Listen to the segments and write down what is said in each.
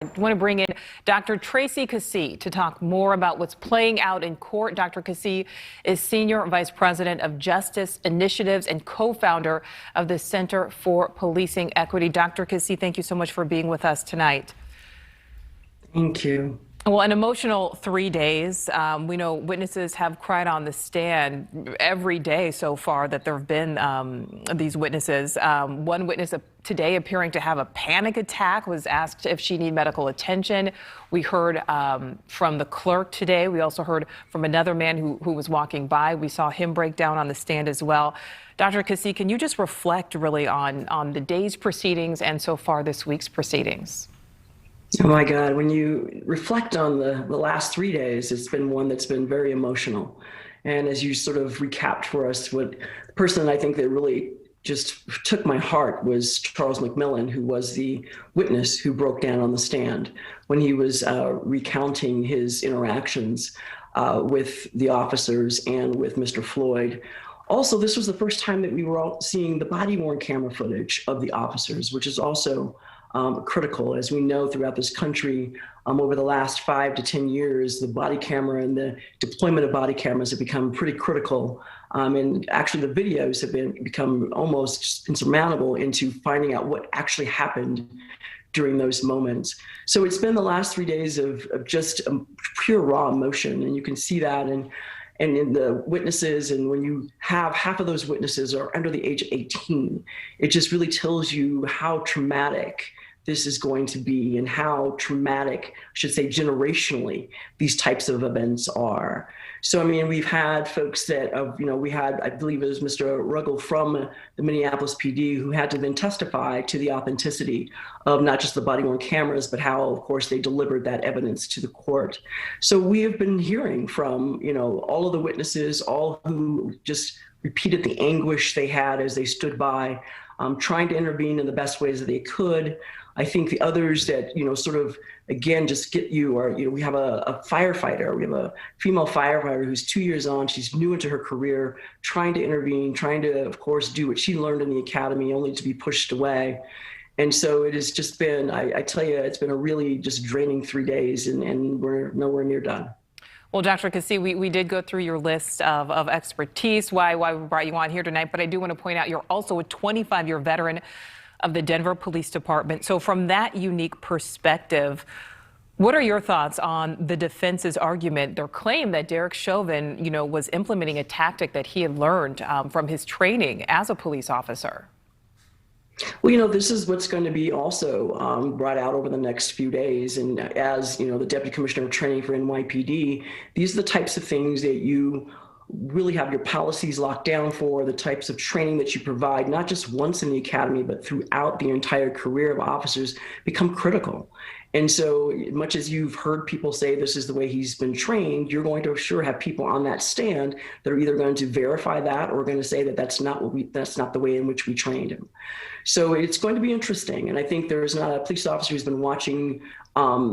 I want to bring in Dr. Tracy Cassie to talk more about what's playing out in court. Dr. Cassie is Senior Vice President of Justice Initiatives and co-founder of the Center for Policing Equity. Dr. Cassie, thank you so much for being with us tonight. Thank you. Well, an emotional 3 days. We know witnesses have cried on the stand every day so far that there have been these witnesses. One witness today appearing to have a panic attack was asked if she needed medical attention. We heard from the clerk today. We also heard from another man who was walking by. We saw him break down on the stand as well. Dr. Cassie, can you just reflect really on the day's proceedings and so far this week's proceedings? Oh my God, when you reflect on the last 3 days, it's been one that's been very emotional. And as you sort of recapped for us, what the person I think that really just took my heart was Charles McMillan, who was the witness who broke down on the stand when he was recounting his interactions with the officers and with Mr. Floyd. Also, this was the first time that we were all seeing the body-worn camera footage of the officers, which is also critical. As we know, throughout this country, over the last 5 to 10 years, the body camera and the deployment of body cameras have become pretty critical. And actually, the videos have become almost insurmountable into finding out what actually happened during those moments. So it's been the last 3 days of just pure raw emotion, and you can see that and in the witnesses, and when you have half of those witnesses are under the age of 18, it just really tells you how traumatic this is going to be and how traumatic, I should say generationally, these types of events are. So, I mean, we've had folks that, we had, I believe it was Mr. Ruggles from the Minneapolis PD who had to then testify to the authenticity of not just the body-worn cameras, but how, of course, they delivered that evidence to the court. So we have been hearing from, all of the witnesses, all who just repeated the anguish they had as they stood by, trying to intervene in the best ways that they could. I think the others that, sort of, again, just get you are, we have a firefighter. We have a female firefighter who's 2 years on. She's new into her career, trying to intervene, trying to, of course, do what she learned in the academy, only to be pushed away. And so it has just been, I tell you, it's been a really just draining 3 days, and we're nowhere near done. Well, Dr. Cassie, we did go through your list of expertise, why we brought you on here tonight. But I do want to point out you're also a 25-year veteran of the Denver Police Department. So from that unique perspective, what are your thoughts on the defense's argument, their claim that Derek Chauvin, was implementing a tactic that he had learned from his training as a police officer? Well, this is what's going to be also brought out over the next few days. And as, the Deputy Commissioner of Training for NYPD, these are the types of things that you really have your policies locked down for, the types of training that you provide, not just once in the academy, but throughout the entire career of officers, become critical. And so much as you've heard people say this is the way he's been trained, you're going to sure have people on that stand that are either going to verify that or going to say that that's not the way in which we trained him. So it's going to be interesting. And I think there's not a police officer who's been watching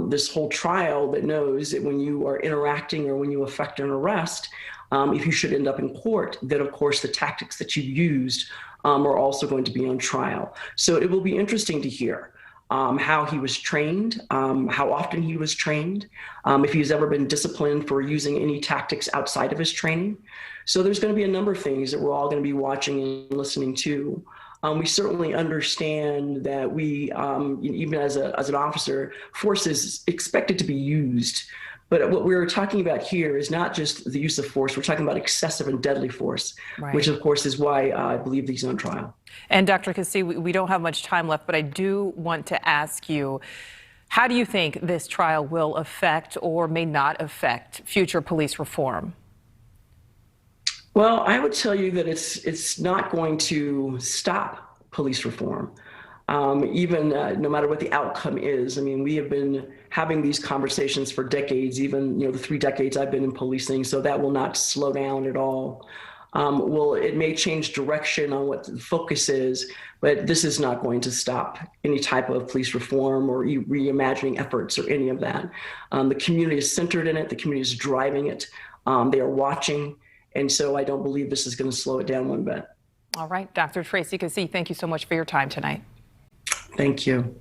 this whole trial that knows that when you are interacting or when you effect an arrest, if you should end up in court, that of course the tactics that you used are also going to be on trial. So it will be interesting to hear how he was trained, how often he was trained, if he's ever been disciplined for using any tactics outside of his training. So there's going to be a number of things that we're all going to be watching and listening to. We certainly understand that we, even as an officer, force is expected to be used. But what we're talking about here is not just the use of force. We're talking about excessive and deadly force, right, which, of course, is why I believe he's on trial. And Dr. Cassie, we don't have much time left, but I do want to ask you, how do you think this trial will affect or may not affect future police reform? Well, I would tell you that it's not going to stop police reform. Even no matter what the outcome is. I mean, we have been having these conversations for decades, even, the 3 decades I've been in policing, so that will not slow down at all. Well, it may change direction on what the focus is, but this is not going to stop any type of police reform or reimagining efforts or any of that. The community is centered in it. The community is driving it. They are watching. And so I don't believe this is going to slow it down one bit. All right, Dr. Tracy Cassie, thank you so much for your time tonight. Thank you.